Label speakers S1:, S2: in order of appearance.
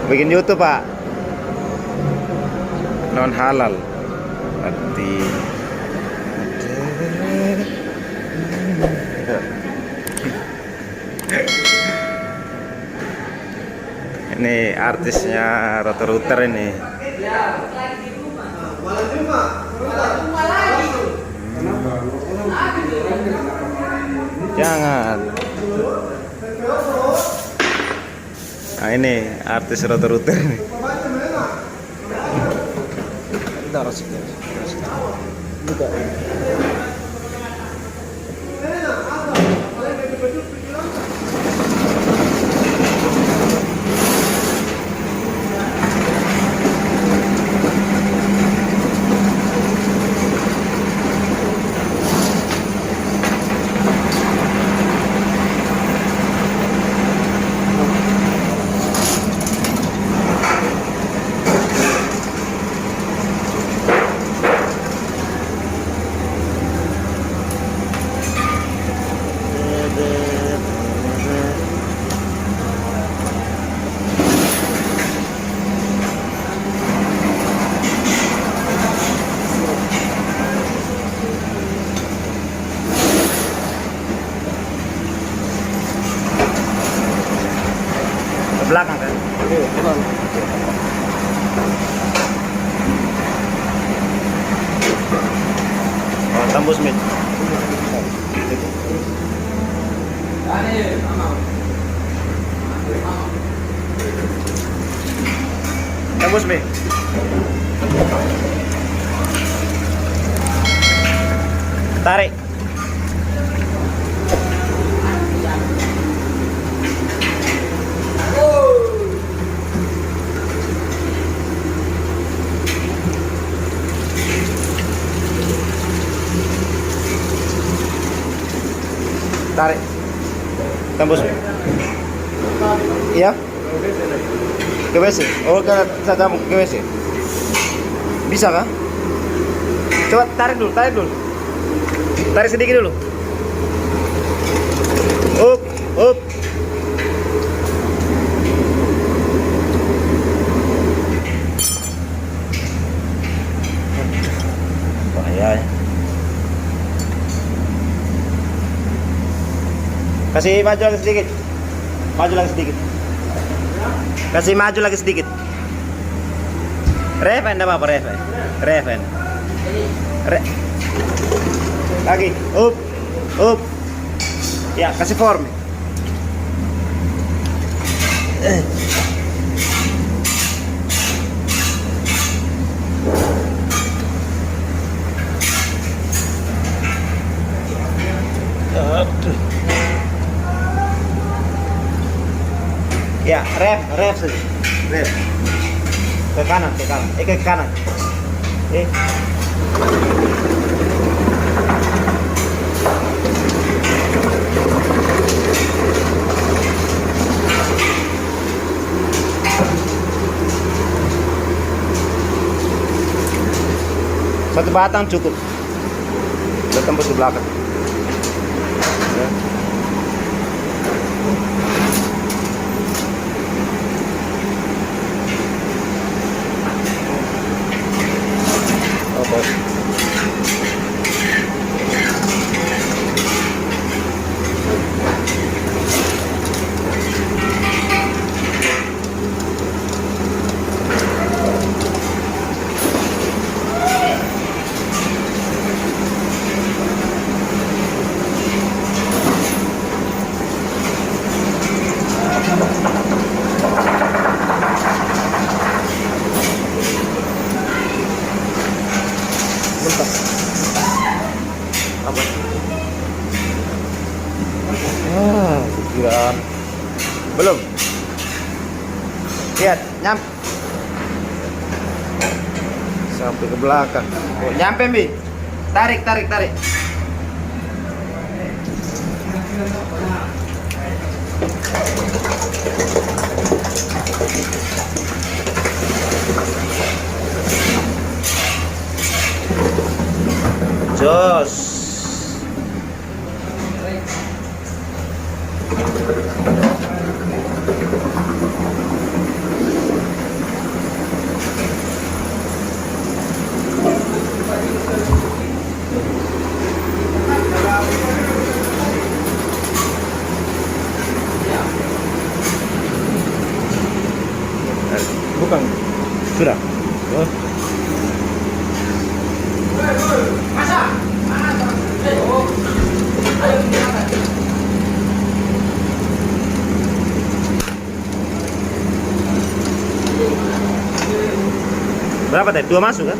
S1: Bikin YouTube, Pak. Non halal. Berarti ini artisnya Roto-Router ini. Jangan. Nah, ini artis Roto-Router ini. Belakang kan? Oh, tembus mid. Tembus mid. Tarik. Tarik, tembus. Iya, ke WC. Oh, ke kamu ke WC. Bisa kah? Coba tarik dulu, tarik sedikit dulu. Up, up. Bahaya. Kasih maju lagi sedikit. Maju lagi sedikit. Kasih maju lagi sedikit. Reven enggak apa-apa, Reven. Reven. Lagi. Up. Up. Ya, kasih form. Ya, ref saja. Ref. Ke kanan. Ke kanan. Satu batang cukup. Udah tembus di belakang. Ya. Pikiran. Belum. Lihat, nyampe. Sampai ke belakang. Oh, nyampe, Mi. Tarik. Jos. Berapa tadi? 2 masuk kan? 3.